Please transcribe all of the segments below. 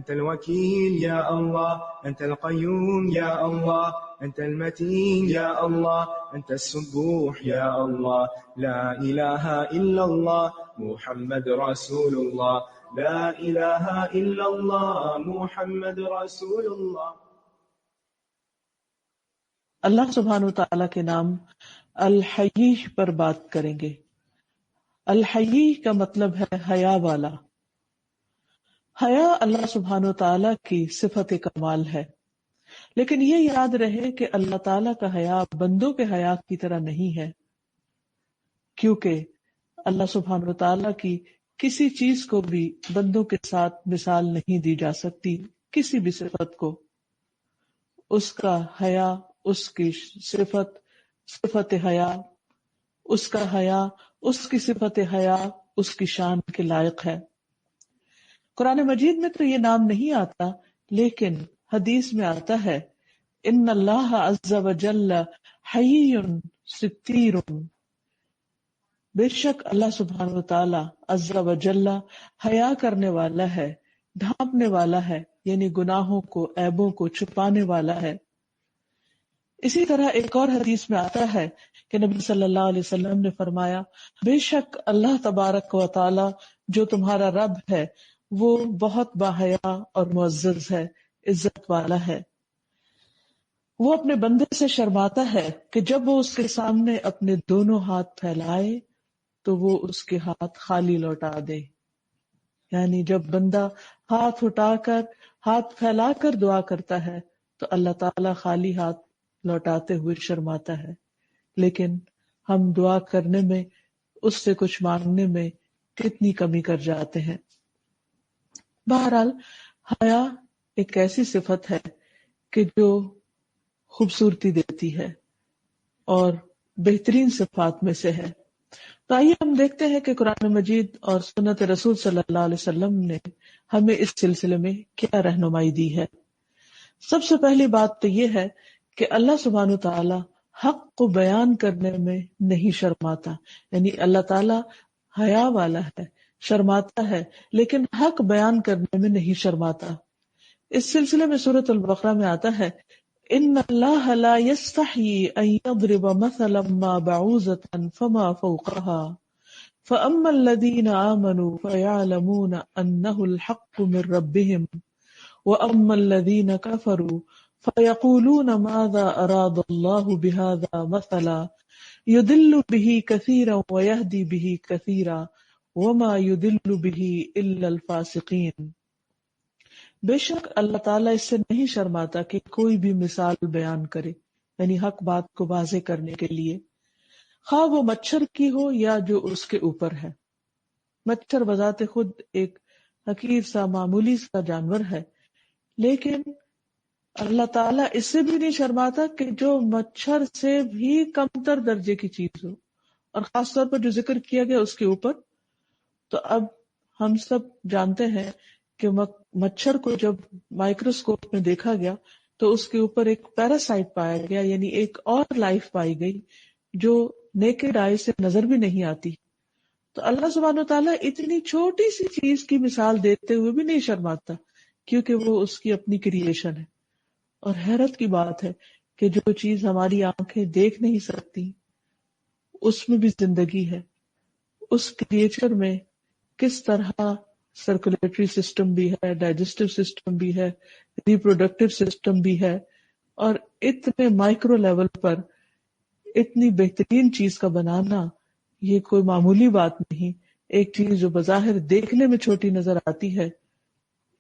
أنت الوكيل يا الله، أنت القيوم يا الله، أنت المتين يا الله، أنت السبوح يا الله. لا إله إلا الله محمد رسول الله، لا إله إلا الله محمد رسول الله. اللہ سبحانہ وتعالی کے نام الحی پر بات کریں گے. الحی کا مطلب ہے حیا والا. حیا اللہ سبحانہ وتعالی کی صفت کمال ہے، لیکن یہ یاد رہے کہ اللہ تعالیٰ کا حیا بندوں کے حیا کی طرح نہیں ہے، کیونکہ اللہ سبحانہ وتعالیٰ کی کسی چیز کو بھی بندوں کے ساتھ مثال نہیں دی جا سکتی. کسی بھی صفت کو، اس کا حیا، اس کی صفت حیا، اس کا حیا، اس کی صفت حیا اس کی شان کے لائق ہے. قرآن مجید میں تو یہ نام نہیں آتا، لیکن حدیث میں آتا ہے ان اللہ عز وجل حی ستیر. بے شک اللہ سبحانہ وتعالی عز وجل حیا کرنے والا ہے، ڈھانپنے والا ہے، یعنی گناہوں کو، عیبوں کو چھپانے والا ہے. اسی طرح ایک اور حدیث میں آتا ہے کہ نبی صلی اللہ علیہ وسلم نے فرمایا بے شک اللہ تبارک و تعالی جو تمہارا رب ہے وہ بہت باحیا اور معزز ہے، عزت والا ہے. وہ اپنے بندے سے شرماتا ہے کہ جب وہ اس کے سامنے اپنے دونوں ہاتھ پھیلائے تو وہ اس کے ہاتھ خالی لوٹا دے. یعنی جب بندہ ہاتھ اٹھا کر، ہاتھ پھیلا کر دعا کرتا ہے تو اللہ تعالی خالی ہاتھ لوٹاتے ہوئے شرماتا ہے. لیکن ہم دعا کرنے میں، اس سے کچھ مانگنے میں کتنی کمی کر جاتے ہیں. بہرحال حیا ایک ایسی صفت ہے کہ جو خوبصورتی دیتی ہے اور بہترین صفات میں سے ہے. تو آئیے ہم دیکھتے ہیں کہ قرآن مجید اور سنت رسول صلی اللہ علیہ وسلم نے ہمیں اس سلسلے میں کیا رہنمائی دی ہے. سب سے پہلی بات تو یہ ہے کہ اللہ سبحانہ وتعالی حق کو بیان کرنے میں نہیں شرماتا. یعنی اللہ تعالی حیا والا ہے، شرماتا ہے، لیکن حق بیان کرنے میں نہیں شرماتا. اس سلسلے میں سورۃ البقرہ میں آتا ہے ان اللہ لا یستحیی ان یضرب مثلا ما بعوضۃ فما فوقها فاما الذین آمنوا فیعلمون انہ الحق من ربهم واما الذین کفروا فیقولون ماذا اراد اللہ بهذا مثلا یضل به کثیرا ویہدی به کثیرا وما یضل به الا الفاسقین. بے شک اللہ تعالیٰ اس سے نہیں شرماتا کہ کوئی بھی مثال بیان کرے، یعنی حق بات کو واضح کرنے کے لیے، خواہ وہ مچھر کی ہو یا جو اس کے اوپر ہے. مچھر بذات خود ایک حقیر سا معمولی سا جانور ہے، لیکن اللہ تعالیٰ اس سے بھی نہیں شرماتا کہ جو مچھر سے بھی کمتر درجے کی چیز ہو، اور خاص طور پر جو ذکر کیا گیا اس کے اوپر. تو اب ہم سب جانتے ہیں کہ مچھر کو جب مائکروسکوپ میں دیکھا گیا تو اس کے اوپر ایک پیراسائٹ پایا گیا، یعنی ایک اور لائف پائی گئی جو نیکڈ آئی سے نظر بھی نہیں آتی. تو اللہ سبحانہ وتعالیٰ اتنی چھوٹی سی چیز کی مثال دیتے ہوئے بھی نہیں شرماتا، کیونکہ وہ اس کی اپنی کریشن ہے. اور حیرت کی بات ہے کہ جو چیز ہماری آنکھیں دیکھ نہیں سکتی اس میں بھی زندگی ہے. اس کریچر میں کس طرح سرکولیٹری سسٹم بھی ہے، ڈائجسٹو سسٹم بھی ہے، ریپروڈکٹیو سسٹم بھی ہے، اور اتنے مائکرو لیول پر اتنی بہترین چیز کا بنانا یہ کوئی معمولی بات نہیں. ایک چیز جو بظاہر دیکھنے میں چھوٹی نظر آتی ہے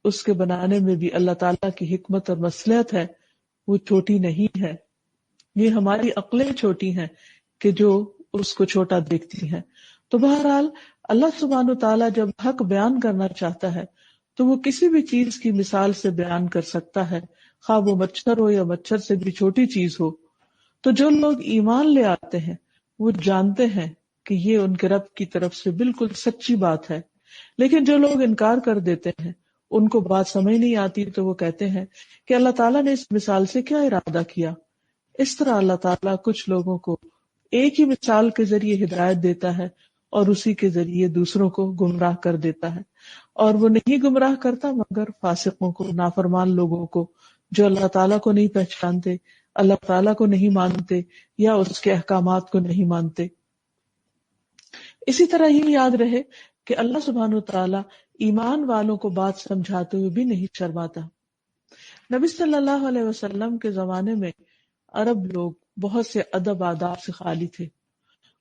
اس کے بنانے میں بھی اللہ تعالیٰ کی حکمت اور مصلحت ہے، وہ چھوٹی نہیں ہے. یہ ہماری عقلیں چھوٹی ہیں کہ جو اس کو چھوٹا دیکھتی ہیں. تو بہرحال اللہ سبحانہ وتعالیٰ جب حق بیان کرنا چاہتا ہے تو وہ کسی بھی چیز کی مثال سے بیان کر سکتا ہے، خواہ وہ مچھر ہو یا مچھر سے بھی چھوٹی چیز ہو. تو جو لوگ ایمان لے آتے ہیں وہ جانتے ہیں کہ یہ ان کے رب کی طرف سے بالکل سچی بات ہے. لیکن جو لوگ انکار کر دیتے ہیں، ان کو بات سمجھ نہیں آتی، تو وہ کہتے ہیں کہ اللہ تعالیٰ نے اس مثال سے کیا ارادہ کیا. اس طرح اللہ تعالیٰ کچھ لوگوں کو ایک ہی مثال کے ذریعے ہدایت دیتا ہے اور اسی کے ذریعے دوسروں کو گمراہ کر دیتا ہے. اور وہ نہیں گمراہ کرتا مگر فاسقوں کو، نافرمان لوگوں کو، جو اللہ تعالیٰ کو نہیں پہچانتے، اللہ تعالیٰ کو نہیں مانتے یا اس کے احکامات کو نہیں مانتے۔ اسی طرح یہ یاد رہے کہ اللہ سبحانہ وتعالیٰ ایمان والوں کو بات سمجھاتے ہوئے بھی نہیں شرماتا۔ نبی صلی اللہ علیہ وسلم کے زمانے میں عرب لوگ بہت سے ادب آداب سے خالی تھے۔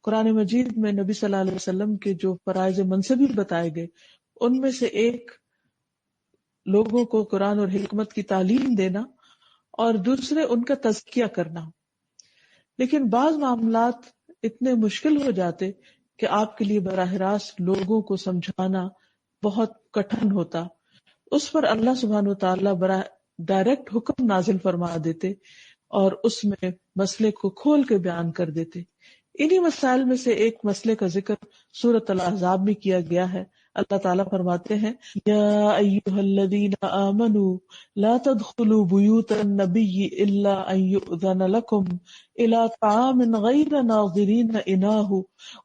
قرآن مجید میں نبی صلی اللہ علیہ وسلم کے جو فرائض منصبی بتائے گئے، ان میں سے ایک لوگوں کو قرآن اور حکمت کی تعلیم دینا اور دوسرے ان کا تزکیہ کرنا۔ لیکن بعض معاملات اتنے مشکل ہو جاتے کہ آپ کے لیے براہ راست لوگوں کو سمجھانا بہت کٹھن ہوتا، اس پر اللہ سبحانہ وتعالیٰ ڈائریکٹ حکم نازل فرما دیتے اور اس میں مسئلے کو کھول کے بیان کر دیتے۔ انہی مسائل میں سے ایک مسئلے کا ذکر سورۃ الاحزاب میں کیا گیا ہے۔ اللہ تعالیٰ فرماتے ہیں، یا ایھا الذین آمنوا لا تدخلوا بیوت النبی الا ان یؤذن لکم الی طعام غیر ناظرین اناہ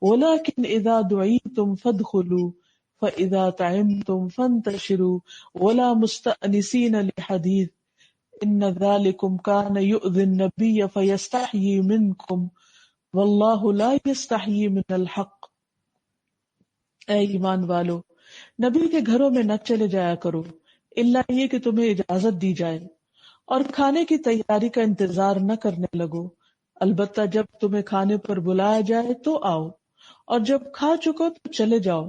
ولکن اذا دعیتم فادخلوا فاذا طعمتم فانتشروا ولا مستأنسین لحدیث ان ذلکم کان یؤذی النبی فیستحیی منکم واللہ لا یستحیی من الحق۔ اے ایمان والو، نبی کے گھروں میں نہ چلے جایا کرو الا یہ کہ تمہیں اجازت دی جائے، اور کھانے کی تیاری کا انتظار نہ کرنے لگو، البتہ جب تمہیں کھانے پر بلایا جائے تو آؤ، اور جب کھا چکو تو چلے جاؤ،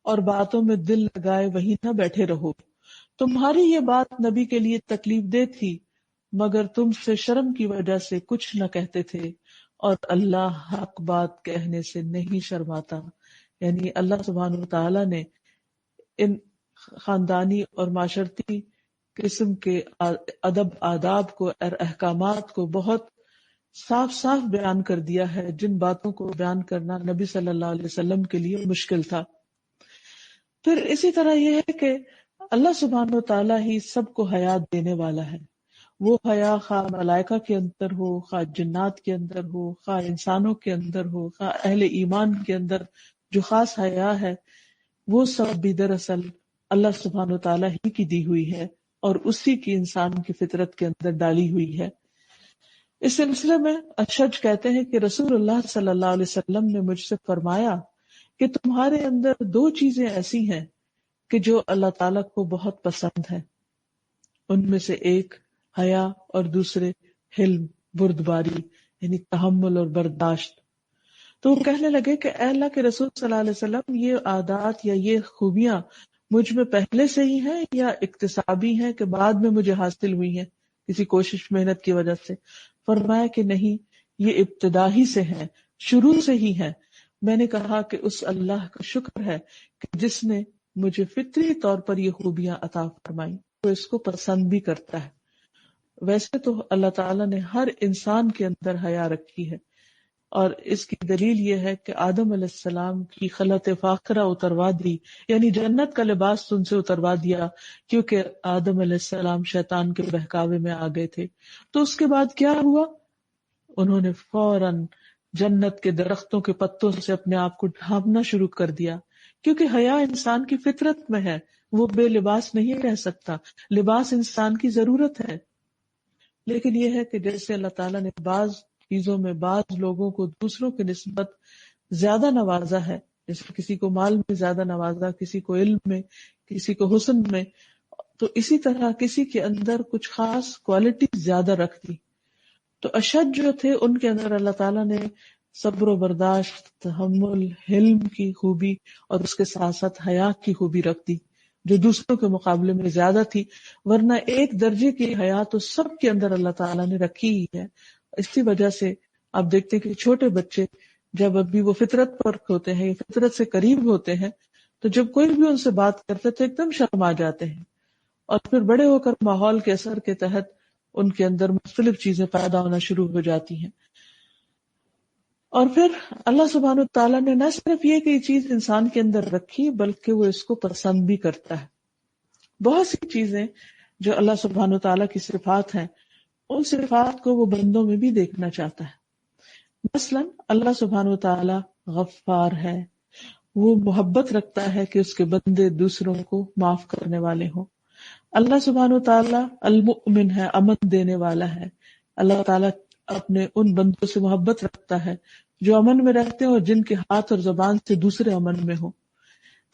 اور باتوں میں دل لگائے وہیں نہ بیٹھے رہو۔ تمہاری یہ بات نبی کے لیے تکلیف دہ تھی، مگر تم سے شرم کی وجہ سے کچھ نہ کہتے تھے، اور اللہ حق بات کہنے سے نہیں شرماتا۔ یعنی اللہ سبحانہ وتعالیٰ نے ان خاندانی اور معاشرتی قسم کے ادب آداب کو اور احکامات کو بہت صاف صاف بیان کر دیا ہے، جن باتوں کو بیان کرنا نبی صلی اللہ علیہ وسلم کے لیے مشکل تھا۔ پھر اسی طرح یہ ہے کہ اللہ سبحانہ وتعالیٰ ہی سب کو حیات دینے والا ہے۔ وہ حیا خواہ ملائکہ کے اندر ہو، خواہ جنات کے اندر ہو، خواہ انسانوں کے اندر ہو، خواہ اہل ایمان کے اندر جو خاص حیا ہے، وہ سب بھی دراصل اللہ سبحانہ وتعالیٰ ہی کی دی ہوئی ہے اور اسی کی انسان کی فطرت کے اندر ڈالی ہوئی ہے۔ اس سلسلے میں اشج کہتے ہیں کہ رسول اللہ صلی اللہ علیہ وسلم نے مجھ سے فرمایا کہ تمہارے اندر دو چیزیں ایسی ہیں کہ جو اللہ تعالیٰ کو بہت پسند ہے، ان میں سے ایک حیا اور دوسرے حلم، بردباری، یعنی تحمل اور برداشت۔ تو وہ کہنے لگے کہ اے اللہ کے رسول صلی اللہ علیہ وسلم، یہ عادات یا یہ خوبیاں مجھ میں پہلے سے ہی ہیں یا اکتسابی ہیں کہ بعد میں مجھے حاصل ہوئی ہیں کسی کوشش محنت کی وجہ سے؟ فرمایا کہ نہیں، یہ ابتدا ہی سے ہیں، شروع سے ہی ہیں۔ میں نے کہا کہ اس اللہ کا شکر ہے کہ جس نے مجھے فطری طور پر یہ خوبیاں عطا فرمائی، وہ اس کو پسند بھی کرتا ہے۔ ویسے تو اللہ تعالیٰ نے ہر انسان کے اندر حیا رکھی ہے، اور اس کی دلیل یہ ہے کہ آدم علیہ السلام کی خلعت فاخرہ اتروا دی، یعنی جنت کا لباس ان سے اتروا دیا، کیونکہ آدم علیہ السلام شیطان کے بہکاوے میں آ گئے تھے۔ تو اس کے بعد کیا ہوا؟ انہوں نے فوراً جنت کے درختوں کے پتوں سے اپنے آپ کو ڈھانپنا شروع کر دیا، کیونکہ حیا انسان کی فطرت میں ہے، وہ بے لباس نہیں رہ سکتا، لباس انسان کی ضرورت ہے۔ لیکن یہ ہے کہ جیسے اللہ تعالیٰ نے بعض چیزوں میں بعض لوگوں کو دوسروں کی نسبت زیادہ نوازا ہے، جیسے کسی کو مال میں زیادہ نوازا، کسی کو علم میں، کسی کو حسن میں، تو اسی طرح کسی کے اندر کچھ خاص کوالٹی زیادہ رکھ دی۔ تو اشد جو تھے ان کے اندر اللہ تعالیٰ نے صبر و برداشت، تحمل، حلم کی خوبی اور اس کے ساتھ ساتھ حیا کی خوبی رکھ دی، جو دوسروں کے مقابلے میں زیادہ تھی، ورنہ ایک درجے کی حیا تو سب کے اندر اللہ تعالیٰ نے رکھی ہی ہے۔ اسی وجہ سے آپ دیکھتے ہیں کہ چھوٹے بچے جب ابھی وہ فطرت پر ہوتے ہیں، فطرت سے قریب ہوتے ہیں، تو جب کوئی بھی ان سے بات کرتے تو ایک دم شرم آ جاتے ہیں، اور پھر بڑے ہو کر ماحول کے اثر کے تحت ان کے اندر مختلف چیزیں پیدا ہونا شروع ہو جاتی ہیں۔ اور پھر اللہ سبحانہ تعالیٰ نے نہ صرف یہ کہ یہ چیز انسان کے اندر رکھی، بلکہ وہ اس کو پسند بھی کرتا ہے۔ بہت سی چیزیں جو اللہ سبحانہ تعالیٰ کی صفات ہیں، ان صفات کو وہ بندوں میں بھی دیکھنا چاہتا ہے۔ مثلا اللہ سبحانہ تعالیٰ غفار ہے، وہ محبت رکھتا ہے کہ اس کے بندے دوسروں کو معاف کرنے والے ہوں۔ اللہ سبحانہ و تعالیٰ المؤمن ہے، امن دینے والا ہے۔ اللہ تعالیٰ اپنے ان بندوں سے محبت رکھتا ہے جو امن میں رہتے ہیں اور جن کے ہاتھ اور زبان سے دوسرے امن میں ہوں۔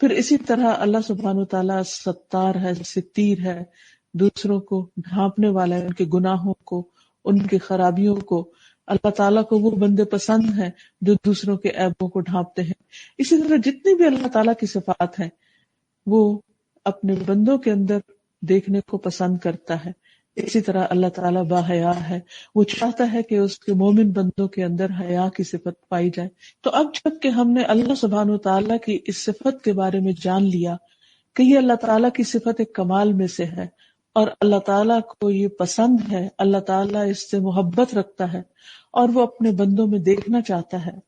پھر اسی طرح اللہ سبحانہ و تعالیٰ ستار ہے، ستیر ہے، دوسروں کو ڈھانپنے والا ہے، ان کے گناہوں کو، ان کی خرابیوں کو۔ اللہ تعالیٰ کو وہ بندے پسند ہیں جو دوسروں کے عیبوں کو ڈھانپتے ہیں۔ اسی طرح جتنی بھی اللہ تعالیٰ کی صفات ہیں وہ اپنے بندوں کے اندر دیکھنے کو پسند کرتا ہے۔ اسی طرح اللہ تعالیٰ باحیا ہے، وہ چاہتا ہے کہ اس کے مومن بندوں کے اندر حیا کی صفت پائی جائے۔ تو اب جب کہ ہم نے اللہ سبحانہ وتعالیٰ کی اس صفت کے بارے میں جان لیا کہ یہ اللہ تعالیٰ کی صفت ایک کمال میں سے ہے اور اللہ تعالیٰ کو یہ پسند ہے، اللہ تعالیٰ اس سے محبت رکھتا ہے اور وہ اپنے بندوں میں دیکھنا چاہتا ہے،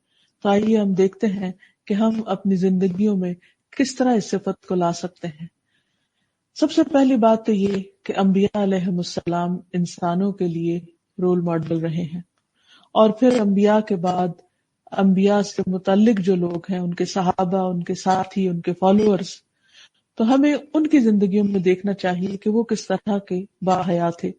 تو آئیے ہم دیکھتے ہیں کہ ہم اپنی زندگیوں میں کس طرح اس صفت کو لا سکتے ہیں۔ سب سے پہلی بات تو یہ کہ انبیاء علیہم السلام انسانوں کے لیے رول ماڈل رہے ہیں، اور پھر انبیاء کے بعد انبیاء سے متعلق جو لوگ ہیں، ان کے صحابہ، ان کے ساتھی، ان کے فالوورز، تو ہمیں ان کی زندگیوں میں دیکھنا چاہیے کہ وہ کس طرح کے باحیا تھے۔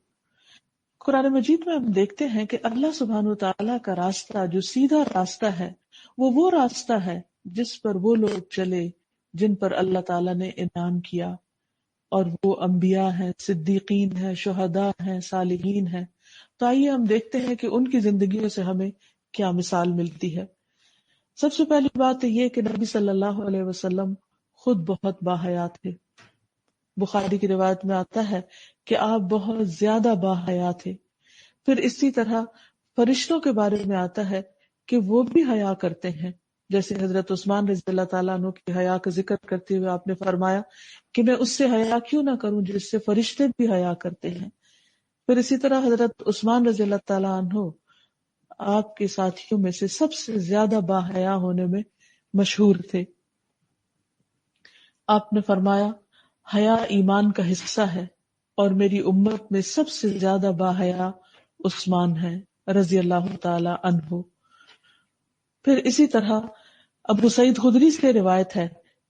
قرآن مجید میں ہم دیکھتے ہیں کہ اللہ سبحانہ وتعالیٰ کا راستہ جو سیدھا راستہ ہے وہ راستہ ہے جس پر وہ لوگ چلے جن پر اللہ تعالیٰ نے انعام کیا، اور وہ انبیاء ہیں، صدیقین ہیں، شہداء ہیں، صالحین ہیں۔ تو آئیے ہم دیکھتے ہیں کہ ان کی زندگیوں سے ہمیں کیا مثال ملتی ہے۔ سب سے پہلی بات یہ کہ نبی صلی اللہ علیہ وسلم خود بہت باحیا تھے۔ بخاری کی روایت میں آتا ہے کہ آپ بہت زیادہ باحیا تھے۔ پھر اسی طرح فرشتوں کے بارے میں آتا ہے کہ وہ بھی حیا کرتے ہیں، جیسے حضرت عثمان رضی اللہ تعالیٰ عنہ کی حیا کا ذکر کرتے ہوئے آپ نے فرمایا کہ میں اس سے حیا کیوں نہ کروں جس سے فرشتے بھی حیا کرتے ہیں۔ پھر اسی طرح حضرت عثمان رضی اللہ تعالیٰ عنہ آپ کے ساتھیوں میں سے سب سے زیادہ باحیا ہونے میں مشہور تھے۔ آپ نے فرمایا حیا ایمان کا حصہ ہے اور میری امت میں سب سے زیادہ باحیا عثمان ہے رضی اللہ تعالی عنہ۔ پھر اسی طرح ابو سعید خدری سے روایت ہے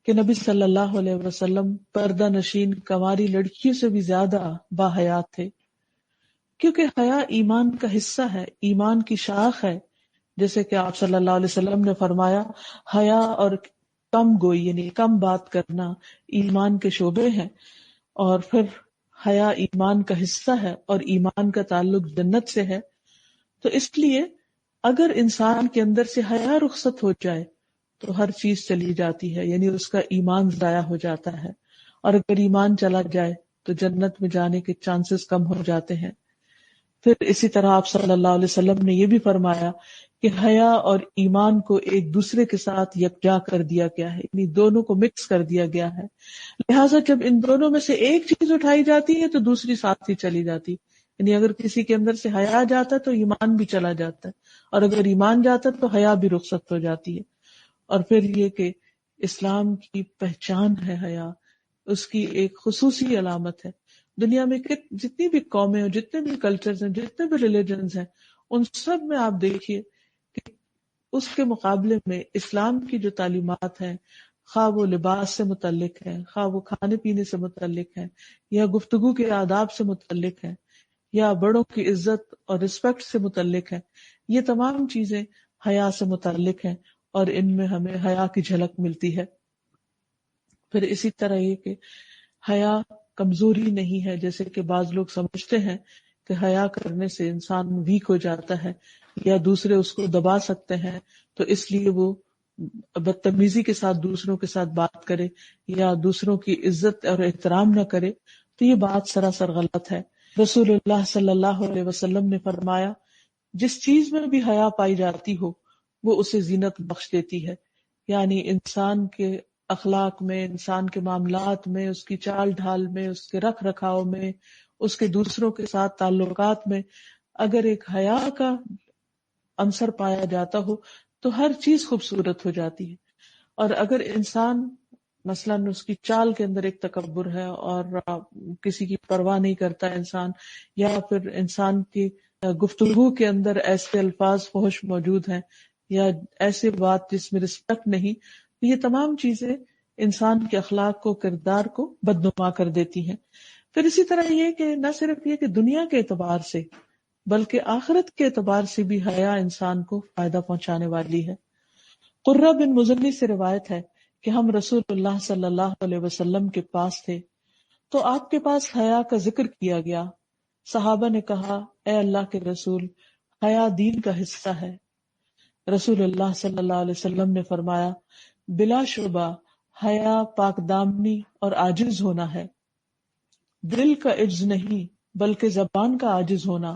کہ نبی صلی اللہ علیہ وسلم پردہ نشین کنواری لڑکیوں سے بھی زیادہ باحیا تھے، کیونکہ حیا ایمان کا حصہ ہے، ایمان کی شاخ ہے۔ جیسے کہ آپ صلی اللہ علیہ وسلم نے فرمایا حیا اور کم گوئی یعنی کم بات کرنا ایمان کے شعبے ہیں، اور پھر حیا ایمان کا حصہ ہے اور ایمان کا تعلق جنت سے ہے۔ تو اس لیے اگر انسان کے اندر سے حیا رخصت ہو جائے تو ہر چیز چلی جاتی ہے، یعنی اس کا ایمان ضائع ہو جاتا ہے، اور اگر ایمان چلا جائے تو جنت میں جانے کے چانسز کم ہو جاتے ہیں۔ پھر اسی طرح آپ صلی اللہ علیہ وسلم نے یہ بھی فرمایا کہ حیا اور ایمان کو ایک دوسرے کے ساتھ یکجا کر دیا گیا ہے، یعنی دونوں کو مکس کر دیا گیا ہے، لہٰذا جب ان دونوں میں سے ایک چیز اٹھائی جاتی ہے تو دوسری ساتھ ہی چلی جاتی، یعنی اگر کسی کے اندر سے حیا جاتا ہے تو ایمان بھی چلا جاتا ہے، اور اگر ایمان جاتا ہے تو حیا بھی رخصت ہو جاتی ہے۔ اور پھر یہ کہ اسلام کی پہچان ہے حیا، اس کی ایک خصوصی علامت ہے۔ دنیا میں جتنی بھی قومیں ہیں، جتنے بھی کلچرز ہیں، جتنے بھی ریلیجنز ہیں، ان سب میں آپ دیکھیے کہ اس کے مقابلے میں اسلام کی جو تعلیمات ہیں، خواہ وہ لباس سے متعلق ہے، خواہ وہ کھانے پینے سے متعلق ہے، یا گفتگو کے آداب سے متعلق ہے، یا بڑوں کی عزت اور رسپیکٹ سے متعلق ہے، یہ تمام چیزیں حیا سے متعلق ہیں اور ان میں ہمیں حیا کی جھلک ملتی ہے۔ پھر اسی طرح یہ کہ حیا کمزوری نہیں ہے، جیسے کہ بعض لوگ سمجھتے ہیں کہ حیا کرنے سے انسان ویک ہو جاتا ہے یا دوسرے اس کو دبا سکتے ہیں، تو اس لیے وہ بدتمیزی کے ساتھ دوسروں کے ساتھ بات کرے یا دوسروں کی عزت اور احترام نہ کرے، تو یہ بات سراسر غلط ہے۔ رسول اللہ صلی اللہ علیہ وسلم نے فرمایا جس چیز میں بھی حیا پائی جاتی ہو وہ اسے زینت بخش دیتی ہے، یعنی انسان کے اخلاق میں، انسان کے معاملات میں، اس کی چال ڈھال میں، اس کے رکھ رکھاؤ میں، اس کے دوسروں کے ساتھ تعلقات میں اگر ایک حیا کا عنصر پایا جاتا ہو تو ہر چیز خوبصورت ہو جاتی ہے۔ اور اگر انسان مثلاً اس کی چال کے اندر ایک تکبر ہے اور کسی کی پرواہ نہیں کرتا انسان، یا پھر انسان کی گفتگو کے اندر ایسے الفاظ فحش موجود ہیں یا ایسے بات جس میں رسپیکٹ نہیں، یہ تمام چیزیں انسان کے اخلاق کو، کردار کو بدنما کر دیتی ہیں۔ پھر اسی طرح یہ کہ نہ صرف یہ کہ دنیا کے اعتبار سے بلکہ آخرت کے اعتبار سے بھی حیا انسان کو فائدہ پہنچانے والی ہے۔ قرہ بن مزنی سے روایت ہے کہ ہم رسول اللہ صلی اللہ علیہ وسلم کے پاس تھے تو آپ کے پاس حیا کا ذکر کیا گیا۔ صحابہ نے کہا، اے اللہ کے رسول، حیا دین کا حصہ ہے۔ رسول اللہ صلی اللہ علیہ وسلم نے فرمایا، بلا شبہ حیا پاک دامنی اور عاجز ہونا ہے، دل کا عجز نہیں بلکہ زبان کا عاجز ہونا،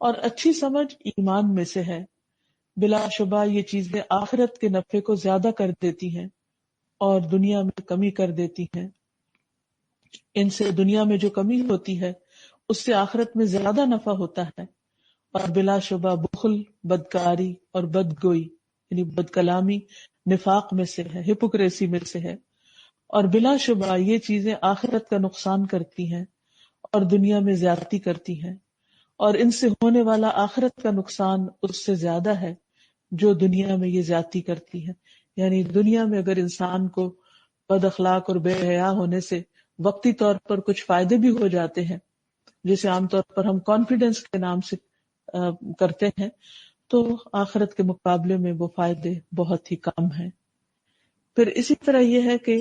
اور اچھی سمجھ ایمان میں سے ہے۔ بلا شبہ یہ چیزیں آخرت کے نفع کو زیادہ کر دیتی ہیں اور دنیا میں کمی کر دیتی ہیں۔ ان سے دنیا میں جو کمی ہوتی ہے اس سے آخرت میں زیادہ نفع ہوتا ہے۔ اور بلا شبہ بخل، بدکاری اور بدگوئی یعنی بد کلامی نفاق میں سے ہے، ہپوکریسی میں سے ہے۔ اور بلا شبہ یہ چیزیں آخرت کا نقصان کرتی ہیں اور دنیا میں زیادتی کرتی ہیں، اور ان سے ہونے والا آخرت کا نقصان اس سے زیادہ ہے جو دنیا میں یہ زیادتی کرتی ہے۔ یعنی دنیا میں اگر انسان کو بد اخلاق اور بے حیا ہونے سے وقتی طور پر کچھ فائدے بھی ہو جاتے ہیں، جسے عام طور پر ہم کانفیڈنس کے نام سے کرتے ہیں، تو آخرت کے مقابلے میں وہ فائدے بہت ہی کم ہیں۔ پھر اسی طرح یہ ہے کہ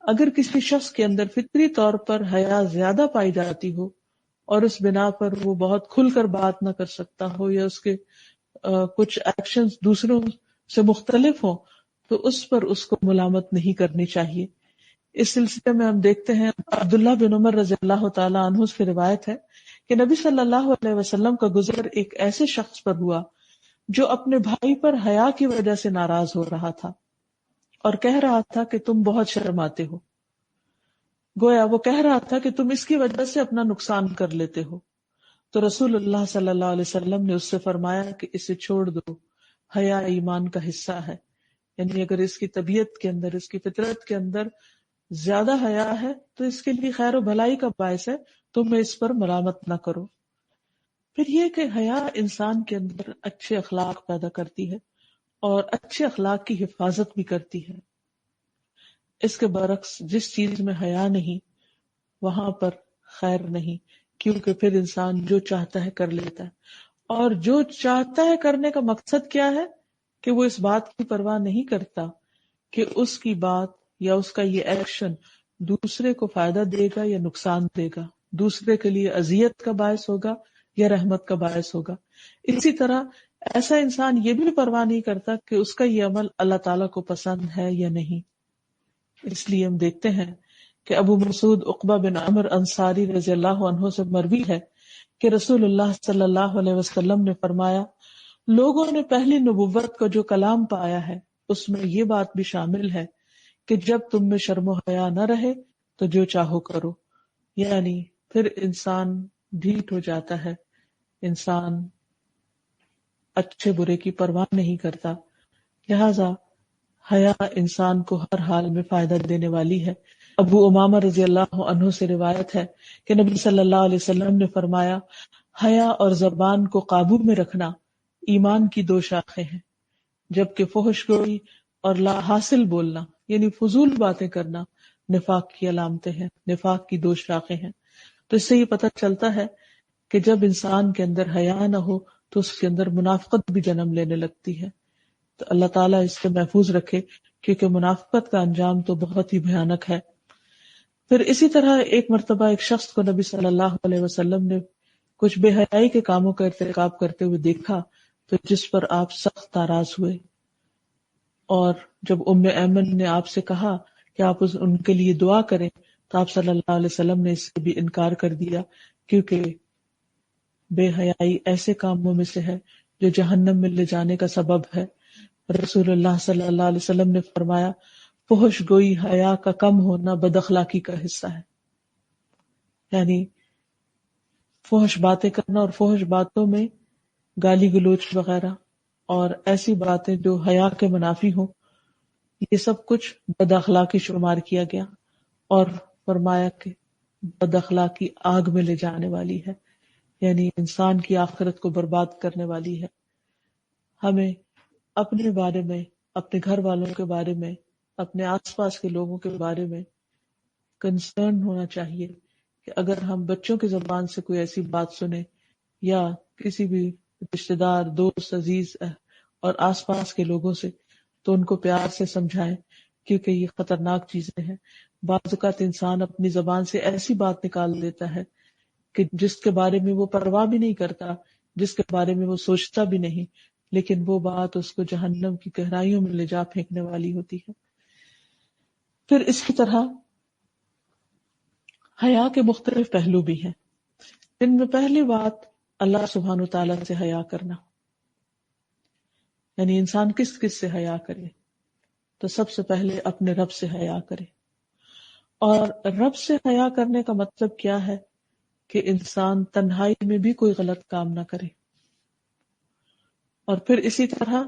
اگر کسی شخص کے اندر فطری طور پر حیا زیادہ پائی جاتی ہو اور اس بنا پر وہ بہت کھل کر بات نہ کر سکتا ہو یا اس کے کچھ ایکشنز دوسروں سے مختلف ہوں، تو اس پر اس کو ملامت نہیں کرنی چاہیے۔ اس سلسلے میں ہم دیکھتے ہیں عبداللہ بن عمر رضی اللہ تعالیٰ عنہ سے روایت ہے کہ نبی صلی اللہ علیہ وسلم کا گزر ایک ایسے شخص پر ہوا جو اپنے بھائی پر حیا کی وجہ سے ناراض ہو رہا تھا اور کہہ رہا تھا کہ تم بہت شرماتے ہو۔ گویا وہ کہہ رہا تھا کہ تم اس کی وجہ سے اپنا نقصان کر لیتے ہو۔ تو رسول اللہ صلی اللہ علیہ وسلم نے اس سے فرمایا کہ اسے چھوڑ دو، حیا ایمان کا حصہ ہے۔ یعنی اگر اس کی طبیعت کے اندر، اس کی فطرت کے اندر زیادہ حیا ہے تو اس کے لیے خیر و بھلائی کا باعث ہے، تم اس پر ملامت نہ کرو۔ پھر یہ کہ حیا انسان کے اندر اچھے اخلاق پیدا کرتی ہے اور اچھے اخلاق کی حفاظت بھی کرتی ہے۔ اس کے برعکس جس چیز میں حیا نہیں وہاں پر خیر نہیں، کیونکہ پھر انسان جو چاہتا ہے کر لیتا ہے، اور جو چاہتا ہے کرنے کا مقصد کیا ہے کہ وہ اس بات کی پرواہ نہیں کرتا کہ اس کی بات یا اس کا یہ ایکشن دوسرے کو فائدہ دے گا یا نقصان دے گا، دوسرے کے لیے اذیت کا باعث ہوگا یا رحمت کا باعث ہوگا۔ اسی طرح ایسا انسان یہ بھی پرواہ نہیں کرتا کہ اس کا یہ عمل اللہ تعالیٰ کو پسند ہے یا نہیں۔ اس لیے ہم دیکھتے ہیں کہ ابو مسعود عقبہ بن عمر انصاری رضی اللہ عنہ سے مروی ہے کہ رسول اللہ صلی اللہ علیہ وسلم نے فرمایا، لوگوں نے پہلی نبوت کا جو کلام پایا ہے اس میں یہ بات بھی شامل ہے کہ جب تم میں شرم و حیا نہ رہے تو جو چاہو کرو۔ یعنی پھر انسان ڈھیٹ ہو جاتا ہے، انسان اچھے برے کی پرواہ نہیں کرتا، لہذا حیا انسان کو ہر حال میں فائدہ دینے والی ہے۔ ابو امامہ رضی اللہ عنہ سے روایت ہے کہ نبی صلی اللہ علیہ وسلم نے فرمایا، حیا اور زبان کو قابو میں رکھنا ایمان کی دو شاخیں ہیں، جبکہ فحش گوئی اور لا حاصل بولنا یعنی فضول باتیں کرنا نفاق کی علامتیں ہیں، نفاق کی دو شاخیں ہیں۔ تو اس سے یہ پتہ چلتا ہے کہ جب انسان کے اندر حیا نہ ہو تو اس کے اندر منافقت بھی جنم لینے لگتی ہے۔ تو اللہ تعالیٰ اس سے محفوظ رکھے، کیونکہ منافقت کا انجام تو بہت ہی بھیانک ہے۔ پھر اسی طرح ایک مرتبہ ایک شخص کو نبی صلی اللہ علیہ وسلم نے کچھ بے حیائی کے کاموں کا ارتکاب کرتے ہوئے دیکھا، تو جس پر آپ سخت ناراض ہوئے، اور جب ام ایمن نے آپ سے کہا کہ آپ ان کے لیے دعا کریں تو آپ صلی اللہ علیہ وسلم نے اس سے بھی انکار کر دیا، کیونکہ بے حیائی ایسے کاموں میں سے ہے جو جہنم میں لے جانے کا سبب ہے۔ رسول اللہ صلی اللہ علیہ وسلم نے فرمایا، فحش گوئی حیا کا کم ہونا بد اخلاقی کا حصہ ہے۔ یعنی فحش باتیں کرنا، اور فحش باتوں میں گالی گلوچ وغیرہ اور ایسی باتیں جو حیا کے منافی ہوں، یہ سب کچھ بد اخلاقی شمار کیا گیا، اور فرمایا کہ بد اخلاقی آگ میں لے جانے والی ہے، یعنی انسان کی آخرت کو برباد کرنے والی ہے۔ ہمیں اپنے بارے میں، اپنے گھر والوں کے بارے میں اپنے آس پاس کے لوگوں کے بارے میں کنسرن ہونا چاہیے کہ اگر ہم بچوں کی زبان سے کوئی ایسی بات سنیں یا کسی بھی رشتے دار، دوست، عزیز اور آس پاس کے لوگوں سے، تو ان کو پیار سے سمجھائیں، کیونکہ یہ خطرناک چیزیں ہیں۔ بعض اوقات انسان اپنی زبان سے ایسی بات نکال دیتا ہے کہ جس کے بارے میں وہ پرواہ بھی نہیں کرتا، جس کے بارے میں وہ سوچتا بھی نہیں، لیکن وہ بات اس کو جہنم کی گہرائیوں میں لے جا پھینکنے والی ہوتی ہے۔ پھر اسی طرح حیا کے مختلف پہلو بھی ہیں، ان میں پہلی بات اللہ سبحانہ وتعالیٰ سے حیا کرنا، یعنی انسان کس کس سے حیا کرے؟ تو سب سے پہلے اپنے رب سے حیا کرے۔ اور رب سے حیا کرنے کا مطلب کیا ہے؟ کہ انسان تنہائی میں بھی کوئی غلط کام نہ کرے۔ اور پھر اسی طرح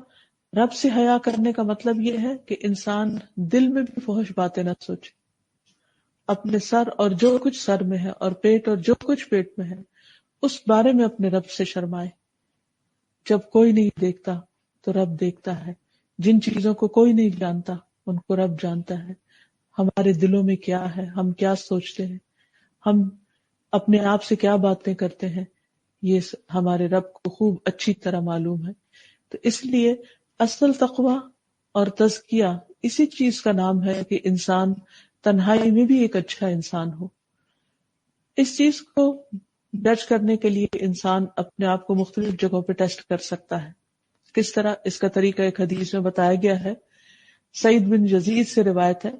رب سے حیا کرنے کا مطلب یہ ہے کہ انسان دل میں بھی فحش باتیں نہ سوچے، اپنے سر اور جو کچھ سر میں ہے اور پیٹ اور جو کچھ پیٹ میں ہے اس بارے میں اپنے رب سے شرمائے۔ جب کوئی نہیں دیکھتا تو رب دیکھتا ہے، جن چیزوں کو کوئی نہیں جانتا ان کو رب جانتا ہے۔ ہمارے دلوں میں کیا ہے، ہم کیا سوچتے ہیں، ہم اپنے آپ سے کیا باتیں کرتے ہیں، یہ ہمارے رب کو خوب اچھی طرح معلوم ہے۔ تو اس لیے اصل تقویٰ اور تزکیہ اسی چیز کا نام ہے کہ انسان تنہائی میں بھی ایک اچھا انسان ہو۔ اس چیز کو جج کرنے کے لیے انسان اپنے آپ کو مختلف جگہوں پہ ٹیسٹ کر سکتا ہے۔ کس طرح؟ اس کا طریقہ ایک حدیث میں بتایا گیا ہے، سعید بن یزید سے روایت ہے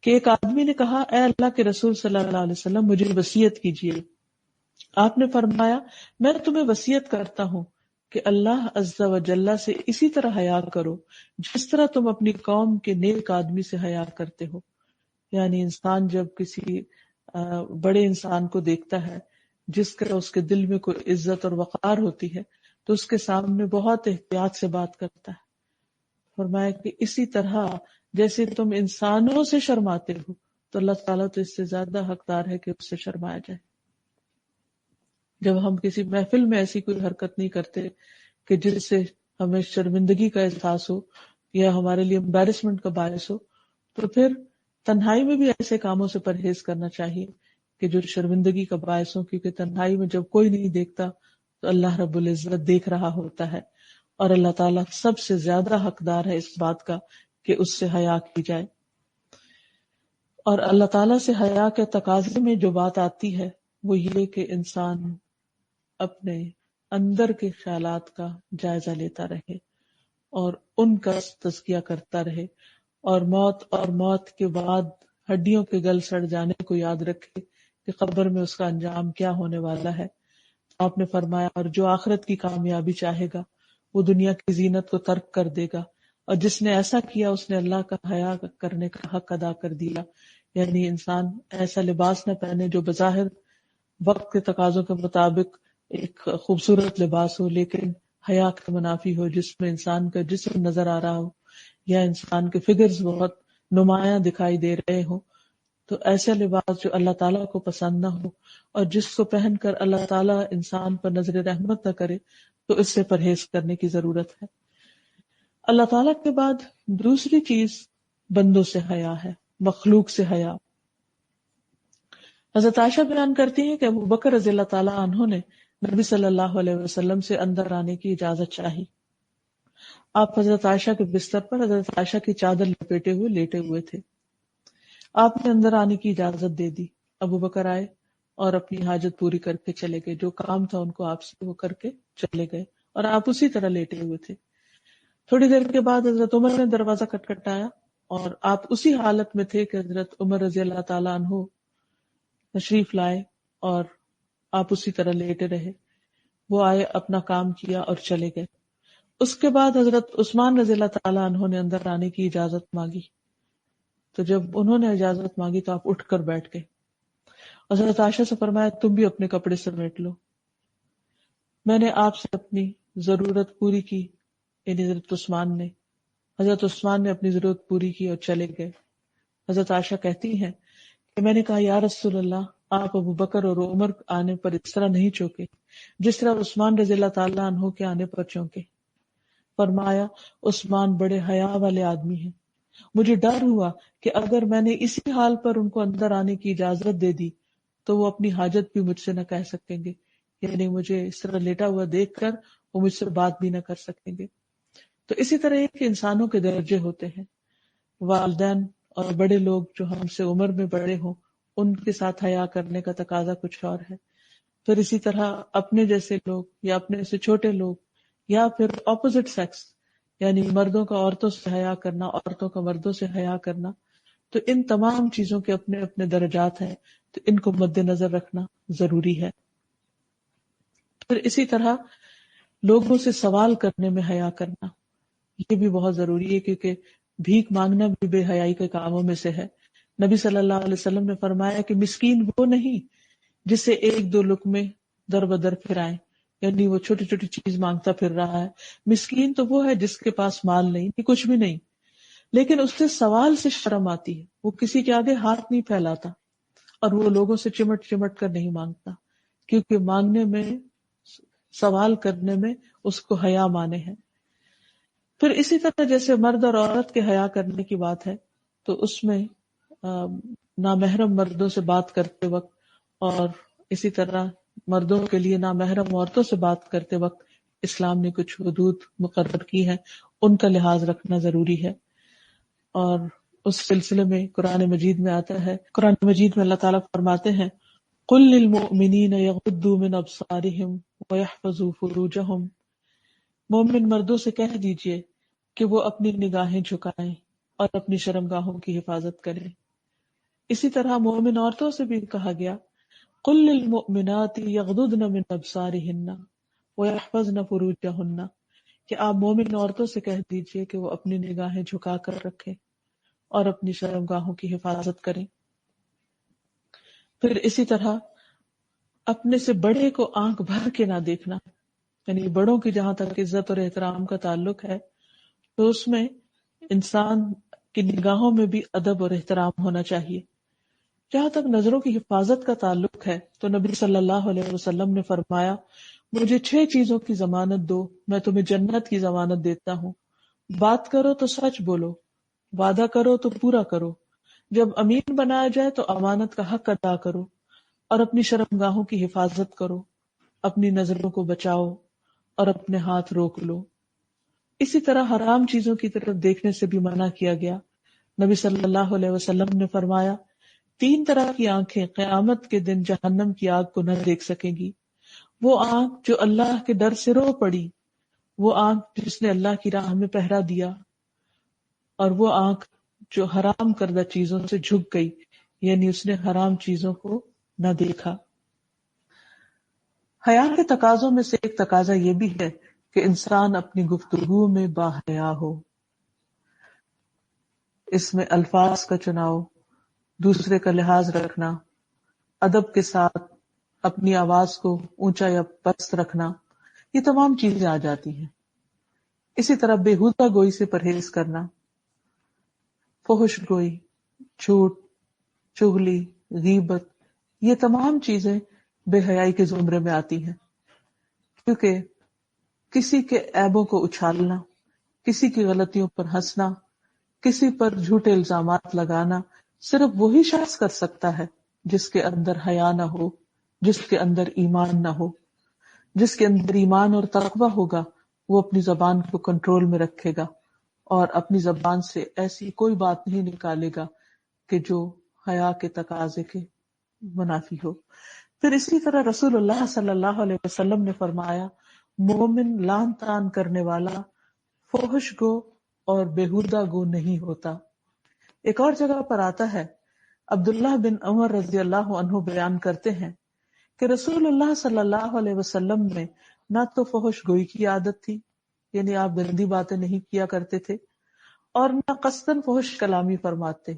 کہ ایک آدمی نے کہا، اے اللہ کے رسول صلی اللہ علیہ وسلم، مجھے وصیت کیجیے۔ آپ نے فرمایا، میں تمہیں وصیت کرتا ہوں کہ اللہ عز و جل سے اسی طرح حیا کرو جس طرح تم اپنی قوم کے نیک آدمی سے حیا کرتے ہو۔ یعنی انسان جب کسی بڑے انسان کو دیکھتا ہے جس کا اس کے دل میں کوئی عزت اور وقار ہوتی ہے تو اس کے سامنے بہت احتیاط سے بات کرتا ہے۔ فرمایا کہ اسی طرح جیسے تم انسانوں سے شرماتے ہو تو اللہ تعالیٰ تو اس سے زیادہ حقدار ہے کہ اس سے شرمایا جائے۔ جب ہم کسی محفل میں ایسی کوئی حرکت نہیں کرتے کہ جس سے ہمیں شرمندگی کا احساس ہو یا ہمارے لیے امبیرسمنٹ کا باعث ہو، تو پھر تنہائی میں بھی ایسے کاموں سے پرہیز کرنا چاہیے کہ جو شرمندگی کا باعث ہو، کیونکہ تنہائی میں جب کوئی نہیں دیکھتا تو اللہ رب العزت دیکھ رہا ہوتا ہے، اور اللہ تعالیٰ سب سے زیادہ حقدار ہے اس بات کا کہ اس سے حیا کی جائے۔ اور اللہ تعالیٰ سے حیا کے تقاضے میں جو بات آتی ہے وہ یہ کہ انسان اپنے اندر کے خیالات کا جائزہ لیتا رہے اور ان کا تزکیہ کرتا رہے، اور موت کے بعد ہڈیوں کے گل سڑ جانے کو یاد رکھے کہ قبر میں اس کا انجام کیا ہونے والا ہے۔ آپ نے فرمایا، اور جو آخرت کی کامیابی چاہے گا وہ دنیا کی زینت کو ترک کر دے گا، اور جس نے ایسا کیا اس نے اللہ کا حیا کرنے کا حق ادا کر دیا۔ یعنی انسان ایسا لباس نہ پہنے جو بظاہر وقت کے تقاضوں کے مطابق ایک خوبصورت لباس ہو لیکن حیا کے منافی ہو، جس میں انسان کا جسم نظر آ رہا ہو یا انسان کے فگرز بہت نمایاں دکھائی دے رہے ہوں، تو ایسا لباس جو اللہ تعالیٰ کو پسند نہ ہو اور جس کو پہن کر اللہ تعالیٰ انسان پر نظر رحمت نہ کرے، تو اس سے پرہیز کرنے کی ضرورت ہے۔ اللہ تعالیٰ کے بعد دوسری چیز بندوں سے حیا ہے، مخلوق سے حیا۔ حضرت عائشہ بیان کرتی ہیں کہ ابو بکر رضی اللہ تعالیٰ عنہ نے نبی صلی اللہ علیہ وسلم سے اندر آنے کی اجازت چاہی۔ آپ حضرت عائشہ کے بستر پر حضرت عائشہ کی چادر لپیٹے ہوئے لیٹے ہوئے تھے۔ آپ نے اندر آنے کی اجازت دے دی۔ ابو بکر آئے اور اپنی حاجت پوری کر کے چلے گئے، جو کام تھا ان کو آپ سے وہ کر کے چلے گئے، اور آپ اسی طرح لیٹے ہوئے تھے۔ تھوڑی دیر کے بعد حضرت عمر نے دروازہ کھٹکھٹایا اور آپ اسی حالت میں تھے کہ حضرت عمر رضی اللہ تعالیٰ عنہ تشریف لائے اور آپ اسی طرح لیٹے رہے۔ وہ آئے، اپنا کام کیا اور چلے گئے۔ اس کے بعد حضرت عثمان رضی اللہ تعالیٰ عنہ نے اندر آنے کی اجازت مانگی، تو جب انہوں نے اجازت مانگی تو آپ اٹھ کر بیٹھ گئے۔ حضرت عائشہ سے فرمایا، تم بھی اپنے کپڑے سمیٹ لو۔ میں نے آپ سے اپنی ضرورت پوری کی، یعنی حضرت عثمان نے اپنی ضرورت پوری کی اور چلے گئے۔ حضرت عائشہ کہتی ہیں کہ میں نے کہا، یا رسول اللہ، آپ ابو بکر اور عمر آنے پر اس طرح نہیں چونکے جس طرح عثمان رضی اللہ تعالیٰ عنہ کے آنے پر چونکے۔ فرمایا، عثمان بڑے حیا والے آدمی ہیں، مجھے ڈر ہوا کہ اگر میں نے اسی حال پر ان کو اندر آنے کی اجازت دے دی تو وہ اپنی حاجت بھی مجھ سے نہ کہہ سکیں گے، یعنی مجھے اس طرح لیٹا ہوا دیکھ کر وہ مجھ سے بات بھی نہ کر سکیں گے۔ تو اسی طرح ایک انسانوں کے درجے ہوتے ہیں، والدین اور بڑے لوگ جو ہم سے عمر میں بڑے ہوں ان کے ساتھ حیا کرنے کا تقاضا کچھ اور ہے، پھر اسی طرح اپنے جیسے لوگ یا اپنے سے چھوٹے لوگ یا پھر اپوزٹ سیکس، یعنی مردوں کا عورتوں سے حیا کرنا، عورتوں کا مردوں سے حیا کرنا، تو ان تمام چیزوں کے اپنے اپنے درجات ہیں، تو ان کو مد نظر رکھنا ضروری ہے۔ پھر اسی طرح لوگوں سے سوال کرنے میں حیا کرنا، یہ بھی بہت ضروری ہے، کیونکہ بھیک مانگنا بھی بے حیائی کے کاموں میں سے ہے۔ نبی صلی اللہ علیہ وسلم نے فرمایا کہ مسکین وہ نہیں جسے ایک دو لقمے در بدر پھرائیں، یعنی وہ چھوٹی چھوٹی چیز مانگتا پھر رہا ہے۔ مسکین تو وہ ہے جس کے پاس مال نہیں، کچھ بھی نہیں، لیکن اس سے سوال سے شرم آتی ہے، وہ کسی کے آگے ہاتھ نہیں پھیلاتا اور وہ لوگوں سے چمٹ چمٹ کر نہیں مانگتا، کیونکہ مانگنے میں، سوال کرنے میں اس کو حیا مانے ہیں۔ پھر اسی طرح جیسے مرد اور عورت کے حیا کرنے کی بات ہے، تو اس میں نامحرم مردوں سے بات کرتے وقت اور اسی طرح مردوں کے لیے نامحرم عورتوں سے بات کرتے وقت اسلام نے کچھ حدود مقرر کی ہیں، ان کا لحاظ رکھنا ضروری ہے۔ اور اس سلسلے میں قرآن مجید میں آتا ہے، قرآن مجید میں اللہ تعالیٰ فرماتے ہیں قُل لِّلْمُؤْمِنِينَ يَغُضُّوا مِنْ أَبْصَارِهِمْ وَيَحْفَظُوا فُرُوجَهُمْ، مومن مردوں سے کہہ دیجئے کہ وہ اپنی نگاہیں جھکائیں اور اپنی شرمگاہوں کی حفاظت کریں۔ اسی طرح مومن عورتوں سے بھی کہا گیا قُل لِّلْمُؤْمِنَاتِ يَغْضُضْنَ مِنْ أَبْصَارِهِنَّ وَيَحْفَظْنَ فُرُوجَهُنَّ، کہ آپ مومن عورتوں سے کہہ دیجئے کہ وہ اپنی نگاہیں جھکا کر رکھیں اور اپنی شرمگاہوں کی حفاظت کریں۔ پھر اسی طرح اپنے سے بڑے کو آنکھ بھر کے نہ دیکھنا، یعنی بڑوں کی جہاں تک عزت اور احترام کا تعلق ہے تو اس میں انسان کی نگاہوں میں بھی ادب اور احترام ہونا چاہیے۔ جہاں تک نظروں کی حفاظت کا تعلق ہے تو نبی صلی اللہ علیہ وسلم نے فرمایا مجھے 6 چیزوں کی ضمانت دو، میں تمہیں جنت کی ضمانت دیتا ہوں۔ بات کرو تو سچ بولو، وعدہ کرو تو پورا کرو، جب امین بنایا جائے تو امانت کا حق ادا کرو، اور اپنی شرمگاہوں کی حفاظت کرو، اپنی نظروں کو بچاؤ اور اپنے ہاتھ روک لو۔ اسی طرح حرام چیزوں کی طرف دیکھنے سے بھی منع کیا گیا۔ نبی صلی اللہ علیہ وسلم نے فرمایا 3 طرح کی آنکھیں قیامت کے دن جہنم کی آگ کو نہ دیکھ سکیں گی، وہ آنکھ جو اللہ کے ڈر سے رو پڑی، وہ آنکھ جس نے اللہ کی راہ میں پہرا دیا، اور وہ آنکھ جو حرام کردہ چیزوں سے جھک گئی، یعنی اس نے حرام چیزوں کو نہ دیکھا۔ حیا کے تقاضوں میں سے ایک تقاضا یہ بھی ہے کہ انسان اپنی گفتگو میں باحیا ہو، اس میں الفاظ کا چناؤ، دوسرے کا لحاظ رکھنا، ادب کے ساتھ اپنی آواز کو اونچا یا پست رکھنا، یہ تمام چیزیں آ جاتی ہیں۔ اسی طرح بےہودہ گوئی سے پرہیز کرنا، فحش گوئی، جھوٹ، چغلی، غیبت، یہ تمام چیزیں بے حیائی کے زمرے میں آتی ہیں، کیونکہ کسی کے عیبوں کو اچھالنا، کسی کی غلطیوں پر ہنسنا، کسی پر جھوٹے الزامات لگانا صرف وہی شخص کر سکتا ہے جس کے اندر حیا نہ ہو، جس کے اندر ایمان نہ ہو۔ جس کے اندر ایمان اور تقویٰ ہوگا وہ اپنی زبان کو کنٹرول میں رکھے گا اور اپنی زبان سے ایسی کوئی بات نہیں نکالے گا کہ جو حیا کے تقاضے کے منافی ہو۔ پھر اسی طرح رسول اللہ صلی اللہ علیہ وسلم نے فرمایا مومن لان تان کرنے والا، فحش گو اور بےہودہ گو نہیں ہوتا۔ ایک اور جگہ پر آتا ہے، عبداللہ بن عمر رضی اللہ عنہ بیان کرتے ہیں کہ رسول اللہ صلی اللہ علیہ وسلم میں نہ تو فحش گوئی کی عادت تھی، یعنی آپ گندی باتیں نہیں کیا کرتے تھے، اور نہ قصداً فحش کلامی فرماتے،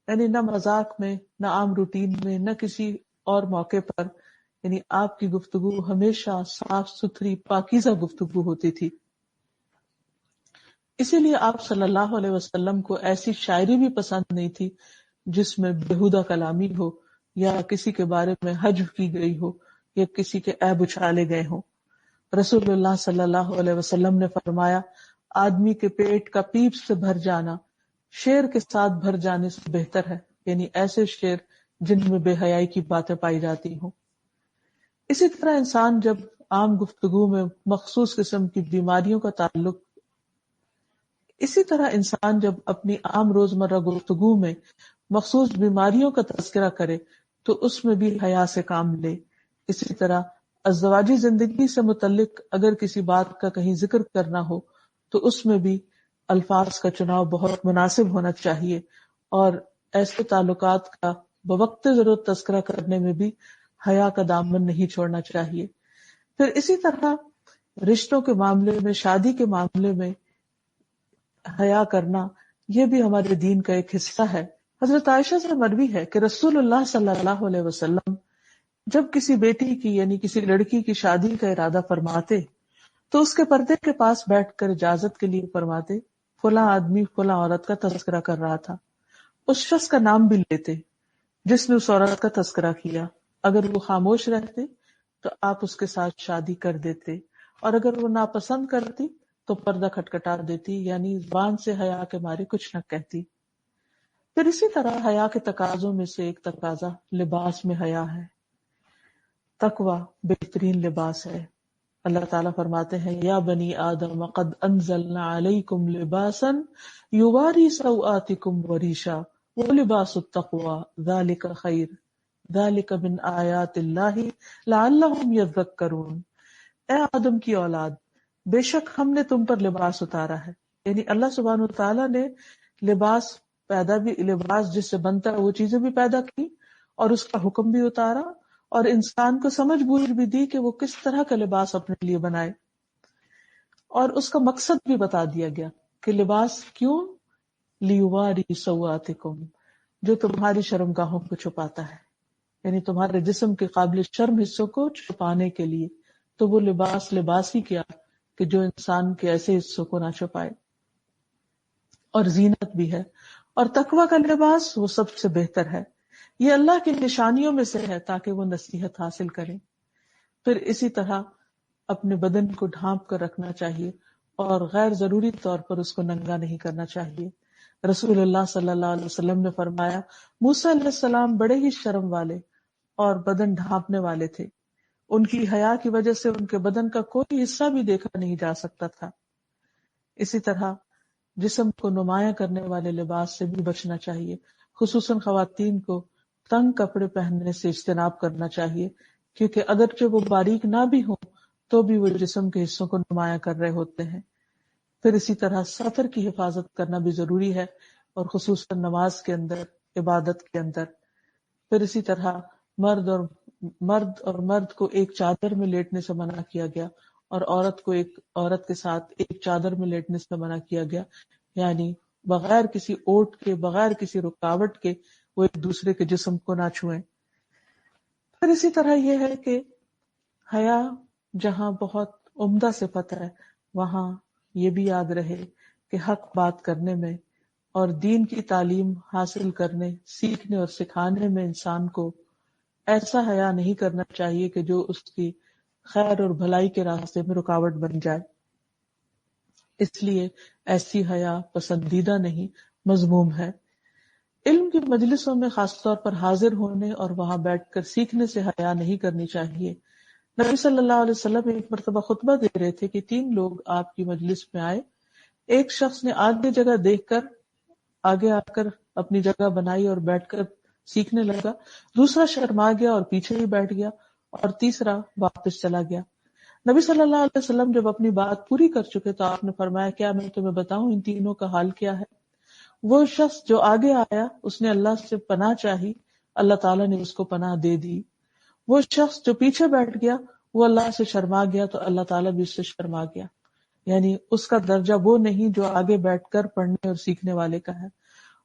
یعنی نہ مذاق میں، نہ عام روٹین میں، نہ کسی اور موقع پر، یعنی آپ کی گفتگو ہمیشہ صاف ستھری پاکیزہ گفتگو ہوتی تھی۔ اسی لیے آپ صلی اللہ علیہ وسلم کو ایسی شاعری بھی پسند نہیں تھی جس میں بےہودہ کلامی ہو یا کسی کے بارے میں حجب کی گئی ہو یا کسی کے عیب اچھالے گئے ہوں۔ رسول اللہ صلی اللہ علیہ وسلم نے فرمایا آدمی کے پیٹ کا پیپ سے بھر جانا شعر کے ساتھ بھر جانے سے بہتر ہے، یعنی ایسے شعر جن میں بے حیائی کی باتیں پائی جاتی ہوں۔ اسی طرح انسان جب عام گفتگو میں مخصوص قسم کی بیماریوں کا تعلق اسی طرح انسان جب اپنی عام روزمرہ گفتگو میں مخصوص بیماریوں کا تذکرہ کرے تو اس میں بھی حیا سے کام لے۔ اسی طرح ازدواجی زندگی سے متعلق اگر کسی بات کا کہیں ذکر کرنا ہو تو اس میں بھی الفاظ کا چناؤ بہت مناسب ہونا چاہیے، اور ایسے تعلقات کا بوقت ضرورت تذکرہ کرنے میں بھی حیا کا دامن نہیں چھوڑنا چاہیے۔ پھر اسی طرح رشتوں کے معاملے میں، شادی کے معاملے میں حیا کرنا یہ بھی ہمارے دین کا ایک حصہ ہے۔ حضرت عائشہ سے مروی ہے کہ رسول اللہ صلی اللہ علیہ وسلم جب کسی بیٹی کی یعنی کسی لڑکی کی شادی کا ارادہ فرماتے تو اس کے پردے کے پاس بیٹھ کر اجازت کے لیے فرماتے، فلاں آدمی فلاں عورت کا تذکرہ کر رہا تھا، اس شخص کا نام بھی لیتے جس نے اس عورت کا تذکرہ کیا۔ اگر وہ خاموش رہتے تو آپ اس کے ساتھ شادی کر دیتے، اور اگر وہ ناپسند کرتی تو پردہ کھٹکھٹا دیتی، یعنی زبان سے حیا کے مارے کچھ نہ کہتی۔ پھر اسی طرح حیا کے تقاضوں میں سے ایک تقاضا لباس میں حیا ہے۔ تقوی بہترین لباس ہے۔ اللہ تعالیٰ فرماتے ہیں، یا بنی آدم قد انزلنا علیکم لباسا یواری سوآتکم وریشا ولباس التقوی ذالک خیر ذالک من آیات اللہ لعلہم یذکرون۔ اے آدم کی اولاد، بے شک ہم نے تم پر لباس اتارا ہے، یعنی اللہ سبحانہ وتعالیٰ نے لباس لباس جس سے بنتا ہے وہ چیزیں بھی پیدا کی، اور اس کا حکم بھی اتارا، اور انسان کو سمجھ بوجھ بھی دی کہ وہ کس طرح کا لباس اپنے لیے بنائے، اور اس کا مقصد بھی بتا دیا گیا کہ لباس کیوں، لیواری سوآتکم، جو تمہاری شرمگاہوں کو چھپاتا ہے، یعنی تمہارے جسم کے قابل شرم حصوں کو چھپانے کے لیے۔ تو وہ لباس ہی کیا کہ جو انسان کے ایسے حصوں کو نہ چھپائے، اور زینت بھی ہے۔ اور تقوی کا لباس وہ سب سے بہتر ہے، یہ اللہ کی نشانیوں میں سے ہے تاکہ وہ نصیحت حاصل کریں۔ پھر اسی طرح اپنے بدن کو ڈھانپ کر رکھنا چاہیے، اور غیر ضروری طور پر اس کو ننگا نہیں کرنا چاہیے۔ رسول اللہ صلی اللہ علیہ وسلم نے فرمایا، موسیٰ علیہ السلام بڑے ہی شرم والے اور بدن ڈھانپنے والے تھے، ان کی حیا کی وجہ سے ان کے بدن کا کوئی حصہ بھی دیکھا نہیں جا سکتا تھا۔ اسی طرح جسم کو نمایاں کرنے والے لباس سے بھی بچنا چاہیے، خصوصاً خواتین کو تنگ کپڑے پہننے سے اجتناب کرنا چاہیے، کیونکہ اگرچہ وہ باریک نہ بھی ہوں تو بھی وہ جسم کے حصوں کو نمایاں کر رہے ہوتے ہیں۔ پھر اسی طرح سطر کی حفاظت کرنا بھی ضروری ہے، اور خصوصاً نماز کے اندر، عبادت کے اندر۔ پھر اسی طرح مرد کو ایک چادر میں لیٹنے سے منع کیا گیا، اور عورت کے ساتھ ایک چادر میں لیٹنے سے منع کیا گیا، یعنی بغیر کسی اوٹ کے، بغیر کسی رکاوٹ کے وہ ایک دوسرے کے جسم کو نہ چھوئیں۔ پھر اسی طرح یہ ہے کہ حیا جہاں بہت عمدہ صفت ہے، وہاں یہ بھی یاد رہے کہ حق بات کرنے میں اور دین کی تعلیم حاصل کرنے، سیکھنے اور سکھانے میں انسان کو ایسا حیا نہیں کرنا چاہیے کہ جو اس کی خیر اور بھلائی کے راستے میں رکاوٹ بن جائے۔ اس لیے ایسی حیا پسندیدہ نہیں، مذموم ہے۔ علم کی مجلسوں میں خاص طور پر حاضر ہونے اور وہاں بیٹھ کر سیکھنے سے حیا نہیں کرنی چاہیے۔ نبی صلی اللہ علیہ وسلم ایک مرتبہ خطبہ دے رہے تھے کہ 3 لوگ آپ کی مجلس میں آئے۔ ایک شخص نے آگے جگہ دیکھ کر آگے آ کر اپنی جگہ بنائی اور بیٹھ کر سیکھنے لگا، دوسرا شرما گیا اور پیچھے ہی بیٹھ گیا، اور تیسرا واپس چلا گیا۔ نبی صلی اللہ علیہ وسلم جب اپنی بات پوری کر چکے تو آپ نے فرمایا، کیا میں تمہیں بتاؤں ان تینوں کا حال کیا ہے؟ وہ شخص جو آگے آیا اس نے اللہ سے پناہ چاہی، اللہ تعالیٰ نے اس کو پناہ دے دی۔ وہ شخص جو پیچھے بیٹھ گیا وہ اللہ سے شرما گیا تو اللہ تعالیٰ بھی اس سے شرما گیا، یعنی اس کا درجہ وہ نہیں جو آگے بیٹھ کر پڑھنے اور سیکھنے والے کا ہے۔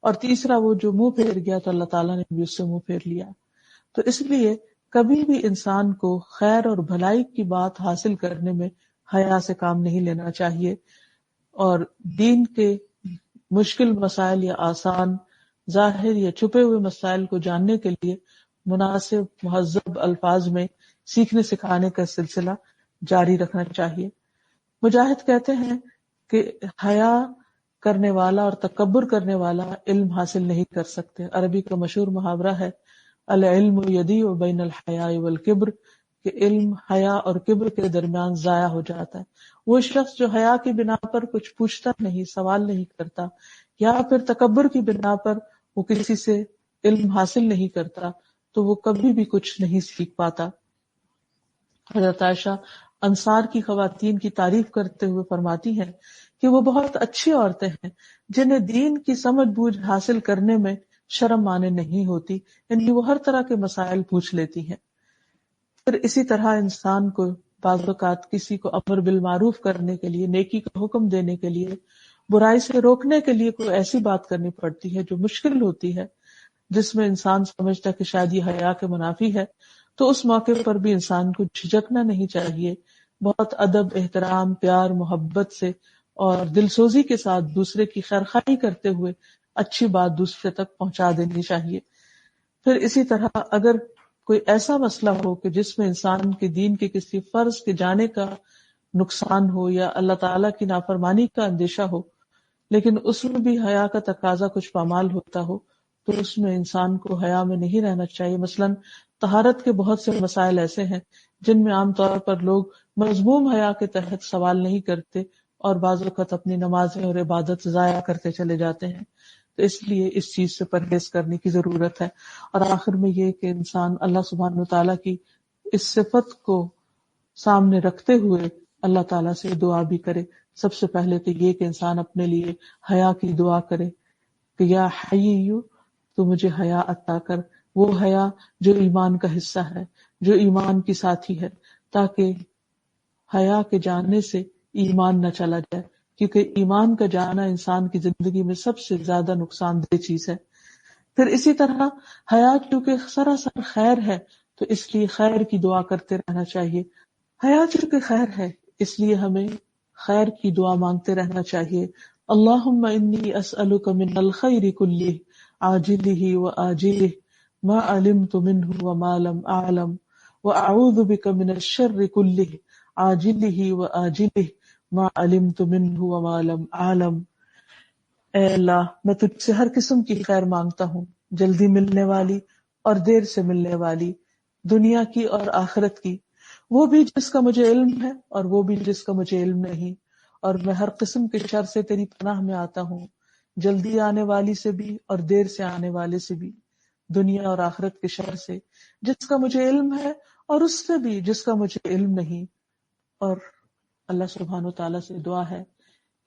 اور تیسرا وہ جو منہ پھیر گیا تو اللہ تعالیٰ نے بھی اس سے منہ پھیر لیا۔ تو اس لیے کبھی بھی انسان کو خیر اور بھلائی کی بات حاصل کرنے میں حیا سے کام نہیں لینا چاہیے، اور دین کے مشکل مسائل یا آسان، ظاہر یا چھپے ہوئے مسائل کو جاننے کے لیے مناسب مہذب الفاظ میں سیکھنے سکھانے کا سلسلہ جاری رکھنا چاہیے۔ مجاہد کہتے ہیں کہ حیا کرنے والا اور تکبر کرنے والا علم حاصل نہیں کر سکتے۔ عربی کا مشہور محاورہ ہے العلم یضیع بین الحیاء والکبر، کہ علم حیا اور کبر کے درمیان ضائع ہو جاتا ہے۔ وہ شخص جو حیا کی بنا پر کچھ پوچھتا نہیں، سوال نہیں کرتا، یا پھر تکبر کی بنا پر وہ کسی سے علم حاصل نہیں کرتا، تو وہ کبھی بھی کچھ نہیں سیکھ پاتا۔ حضرت عائشہ انصار کی خواتین کی تعریف کرتے ہوئے فرماتی ہیں کہ وہ بہت اچھی عورتیں ہیں جنہیں دین کی سمجھ بوجھ حاصل کرنے میں شرم مانے نہیں ہوتی، یعنی وہ ہر طرح کے مسائل پوچھ لیتی ہیں۔ پھر اسی طرح انسان کو بعض اوقات کسی کو امر بالمعروف کرنے کے لیے، نیکی کا حکم دینے کے لیے، برائی سے روکنے کے لیے کوئی ایسی بات کرنی پڑتی ہے جو مشکل ہوتی ہے، جس میں انسان سمجھتا کہ شاید یہ حیا کے منافی ہے، تو اس موقع پر بھی انسان کو جھجکنا نہیں چاہیے، بہت ادب، احترام، پیار، محبت سے اور دل سوزی کے ساتھ دوسرے کی خیرخواہی کرتے ہوئے اچھی بات دوسرے تک پہنچا دینی چاہیے۔ پھر اسی طرح اگر کوئی ایسا مسئلہ ہو کہ جس میں انسان کے دین کے کسی فرض کے جانے کا نقصان ہو یا اللہ تعالیٰ کی نافرمانی کا اندیشہ ہو، لیکن اس میں بھی حیا کا تقاضا کچھ پامال ہوتا ہو، تو اس میں انسان کو حیا میں نہیں رہنا چاہیے۔ مثلاً طہارت کے بہت سے مسائل ایسے ہیں جن میں عام طور پر لوگ مذموم حیا کے تحت سوال نہیں کرتے اور بعض اوقات اپنی نمازیں اور عبادت ضائع کرتے چلے جاتے ہیں، تو اس لیے اس چیز سے پرہیز کرنے کی ضرورت ہے۔ اور آخر میں یہ کہ انسان اللہ سبحانہ وتعالیٰ کی اس صفت کو سامنے رکھتے ہوئے اللہ تعالیٰ سے دعا بھی کرے۔ سب سے پہلے تو یہ کہ انسان اپنے لیے حیا کی دعا کرے کہ یا حیّ تو مجھے حیا عطا کر، وہ حیا جو ایمان کا حصہ ہے، جو ایمان کی ساتھی ہے، تاکہ حیا کے جانے سے ایمان نہ چلا جائے، کیونکہ ایمان کا جانا انسان کی زندگی میں سب سے زیادہ نقصان دہ چیز ہے۔ پھر اسی طرح حیا چونکہ سراسر خیر ہے تو اس لیے خیر کی دعا کرتے رہنا چاہیے۔ حیا چونکہ خیر ہے اس لیے ہمیں خیر کی دعا مانگتے رہنا چاہیے۔ اللہم انی اسألک من الخیر کلہ عاجلہ وآجلہ ما علمت منہ وما لم اعلم واعوذ بک من الشر کلہ عاجلہ وآجلہ ما علمت منہ وما لم اعلم۔ اے اللہ، میں تجھ سے ہر قسم کی خیر مانگتا ہوں، جلدی ملنے والی اور دیر سے ملنے والی، دنیا کی اور آخرت کی، وہ بھی جس کا مجھے علم ہے اور وہ بھی جس کا مجھے علم نہیں، اور میں ہر قسم کے شر سے تیری پناہ میں آتا ہوں، جلدی آنے والی سے بھی اور دیر سے آنے والے سے بھی، دنیا اور آخرت کے شر سے جس کا مجھے علم ہے اور اس سے بھی جس کا مجھے علم نہیں۔ اور اللہ سبحانہ وتعالیٰ سے دعا ہے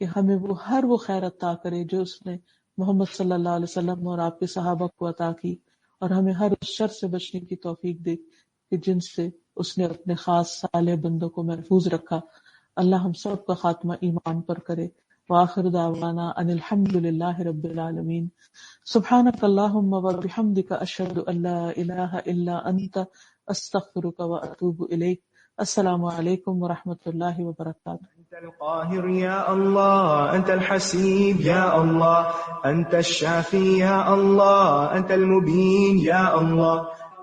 کہ ہمیں وہ خیر عطا کرے جو اس نے محمد صلی اللہ علیہ وسلم اور آپ کے صحابہ کو عطا کی، اور ہمیں ہر اس شر سے بچنے کی توفیق دے کہ جن سے اس نے اپنے خاص صالح بندوں کو محفوظ رکھا۔ اللہ ہم سب کا خاتمہ ایمان پر کرے۔ وآخر دعوانا ان الحمد للہ رب العالمین۔ سبحانک اللہم وبحمدک اشہد ان لا الہ الا انت استغفرک واتوب الیک۔ السلام علیکم ورحمۃ اللہ وبرکاتہ۔ أنت القاهر يا الله، أنت الحسيب يا الله، أنت الشافي يا الله، أنت المبين يا الله،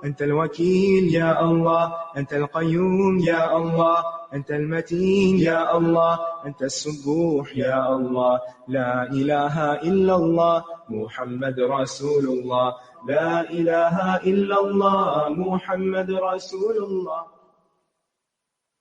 أنت الوكيل يا الله، أنت القيوم يا الله، أنت المتين يا الله، أنت السبوح يا الله، لا إله إلا الله محمد رسول الله، لا إله إلا الله محمد رسول الله۔